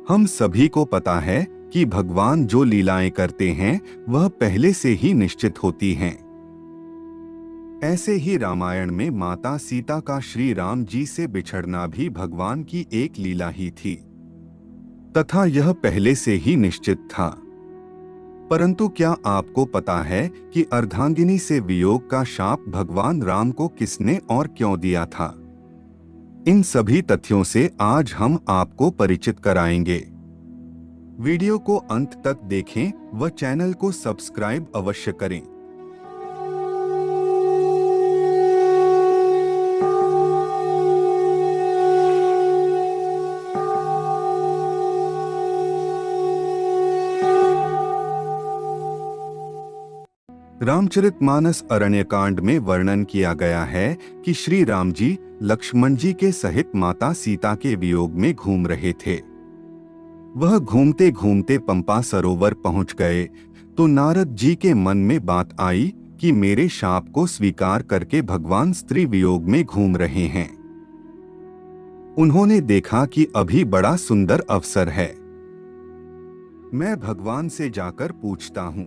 हम सभी को पता है कि भगवान जो लीलाएं करते हैं वह पहले से ही निश्चित होती हैं। ऐसे ही रामायण में माता सीता का श्री राम जी से बिछड़ना भी भगवान की एक लीला ही थी तथा यह पहले से ही निश्चित था। परंतु क्या आपको पता है कि अर्धांगिनी से वियोग का शाप भगवान राम को किसने और क्यों दिया था? इन सभी तथ्यों से आज हम आपको परिचित कराएंगे। वीडियो को अंत तक देखें व चैनल को सब्सक्राइब अवश्य करें। रामचरितमानस अरण्यकांड में वर्णन किया गया है कि श्री राम जी लक्ष्मण जी के सहित माता सीता के वियोग में घूम रहे थे। वह घूमते घूमते पंपा सरोवर पहुंच गए तो नारद जी के मन में बात आई कि मेरे शाप को स्वीकार करके भगवान स्त्री वियोग में घूम रहे हैं। उन्होंने देखा कि अभी बड़ा सुंदर अवसर है, मैं भगवान से जाकर पूछता हूं।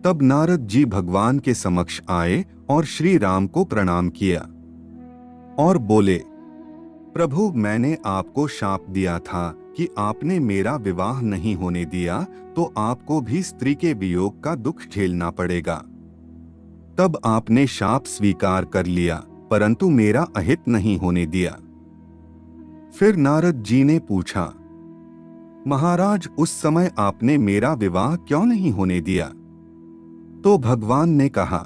तब नारद जी भगवान के समक्ष आए और श्री राम को प्रणाम किया और बोले, प्रभु, मैंने आपको शाप दिया था कि आपने मेरा विवाह नहीं होने दिया तो आपको भी स्त्री के वियोग का दुख झेलना पड़ेगा। तब आपने शाप स्वीकार कर लिया परंतु मेरा अहित नहीं होने दिया। फिर नारद जी ने पूछा, महाराज, उस समय आपने मेरा विवाह क्यों नहीं होने दिया? तो भगवान ने कहा,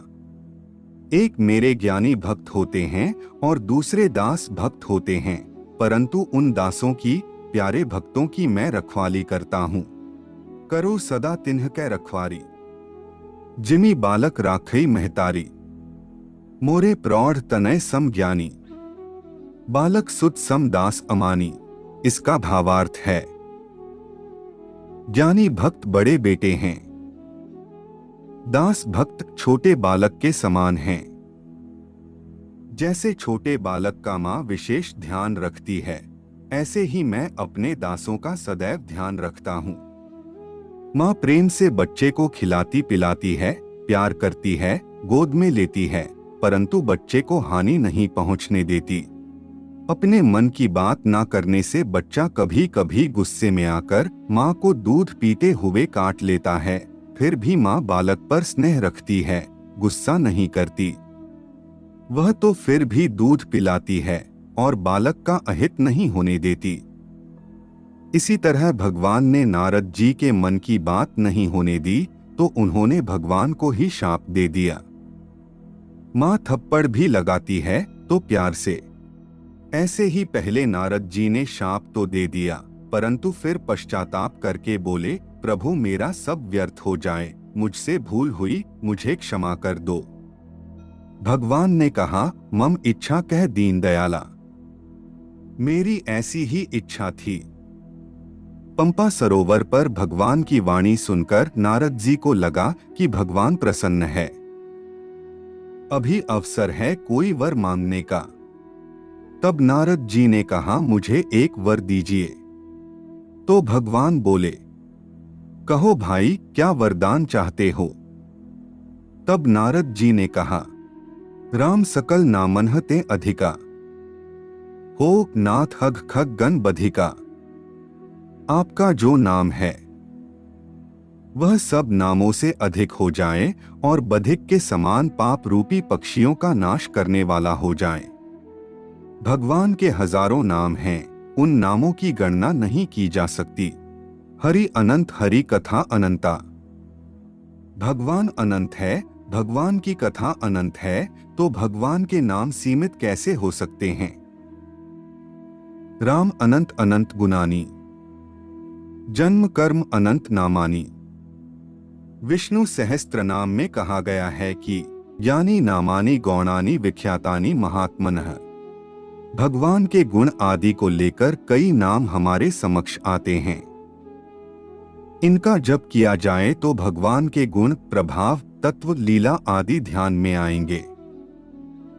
एक मेरे ज्ञानी भक्त होते हैं और दूसरे दास भक्त होते हैं, परंतु उन दासों की, प्यारे भक्तों की मैं रखवाली करता हूँ। करो सदा तिन्ह कै रखवारी, जिमी बालक राखई महतारी, मोरे प्रौढ़ तनय सम ज्ञानी, बालक सुत सम दास अमानी। इसका भावार्थ है, ज्ञानी भक्त बड़े बेटे हैं, दास भक्त छोटे बालक के समान हैं। जैसे छोटे बालक का माँ विशेष ध्यान रखती है, ऐसे ही मैं अपने दासों का सदैव ध्यान रखता हूँ। माँ प्रेम से बच्चे को खिलाती पिलाती है, प्यार करती है, गोद में लेती है, परंतु बच्चे को हानि नहीं पहुँचने देती। अपने मन की बात ना करने से बच्चा कभी कभी गुस्से में आकर माँ को दूध पीते हुए काट लेता है, फिर भी माँ बालक पर स्नेह रखती है, गुस्सा नहीं करती। वह तो फिर भी दूध पिलाती है और बालक का अहित नहीं होने देती। इसी तरह भगवान ने नारद जी के मन की बात नहीं होने दी तो उन्होंने भगवान को ही शाप दे दिया। माँ थप्पड़ भी लगाती है तो प्यार से। ऐसे ही पहले नारद जी ने शाप तो दे दिया परंतु फिर पश्चाताप करके बोले, प्रभु, मेरा सब व्यर्थ हो जाए, मुझसे भूल हुई, मुझे क्षमा कर दो। भगवान ने कहा, मम इच्छा कह दीन दयाला, मेरी ऐसी ही इच्छा थी। पंपा सरोवर पर भगवान की वाणी सुनकर नारद जी को लगा कि भगवान प्रसन्न है, अभी अवसर है कोई वर मांगने का। तब नारद जी ने कहा, मुझे एक वर दीजिए। तो भगवान बोले, कहो भाई, क्या वरदान चाहते हो? तब नारद जी ने कहा, राम सकल नामन्ह ते अधिका, हो नाथ हग खग गन बधिका। आपका जो नाम है वह सब नामों से अधिक हो जाए और बधिक के समान पाप रूपी पक्षियों का नाश करने वाला हो जाए। भगवान के हजारों नाम हैं, उन नामों की गणना नहीं की जा सकती। हरि अनंत, हरि कथा अनंता। भगवान अनंत है, भगवान की कथा अनंत है, तो भगवान के नाम सीमित कैसे हो सकते हैं? राम अनंत अनंत गुणानी, जन्म कर्म अनंत नामानी। विष्णु सहस्त्र नाम में कहा गया है कि यानी नामानी गौणानी विख्यातानी महात्मनः। भगवान के गुण आदि को लेकर कई नाम हमारे समक्ष आते हैं। इनका जप किया जाए तो भगवान के गुण, प्रभाव, तत्व, लीला आदि ध्यान में आएंगे।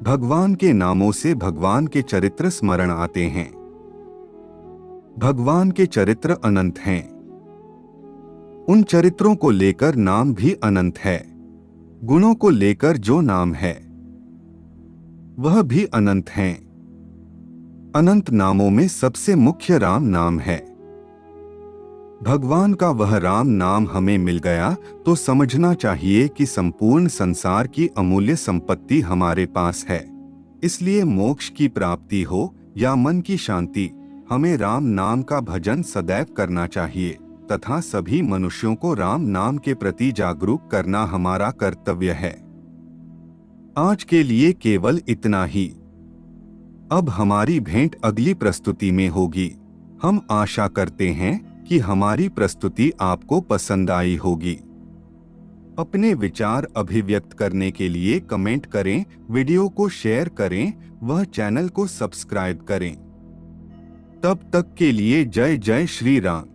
भगवान के नामों से भगवान के चरित्र स्मरण आते हैं। भगवान के चरित्र अनंत हैं। उन चरित्रों को लेकर नाम भी अनंत है। गुणों को लेकर जो नाम है वह भी अनंत हैं। अनंत नामों में सबसे मुख्य राम नाम है। भगवान का वह राम नाम हमें मिल गया तो समझना चाहिए कि संपूर्ण संसार की अमूल्य संपत्ति हमारे पास है। इसलिए मोक्ष की प्राप्ति हो या मन की शांति, हमें राम नाम का भजन सदैव करना चाहिए तथा सभी मनुष्यों को राम नाम के प्रति जागरूक करना हमारा कर्तव्य है। आज के लिए केवल इतना ही। अब हमारी भेंट अगली प्रस्तुति में होगी। हम आशा करते हैं कि हमारी प्रस्तुति आपको पसंद आई होगी। अपने विचार अभिव्यक्त करने के लिए कमेंट करें, वीडियो को शेयर करें, वह चैनल को सब्सक्राइब करें। तब तक के लिए जय जय श्री राम।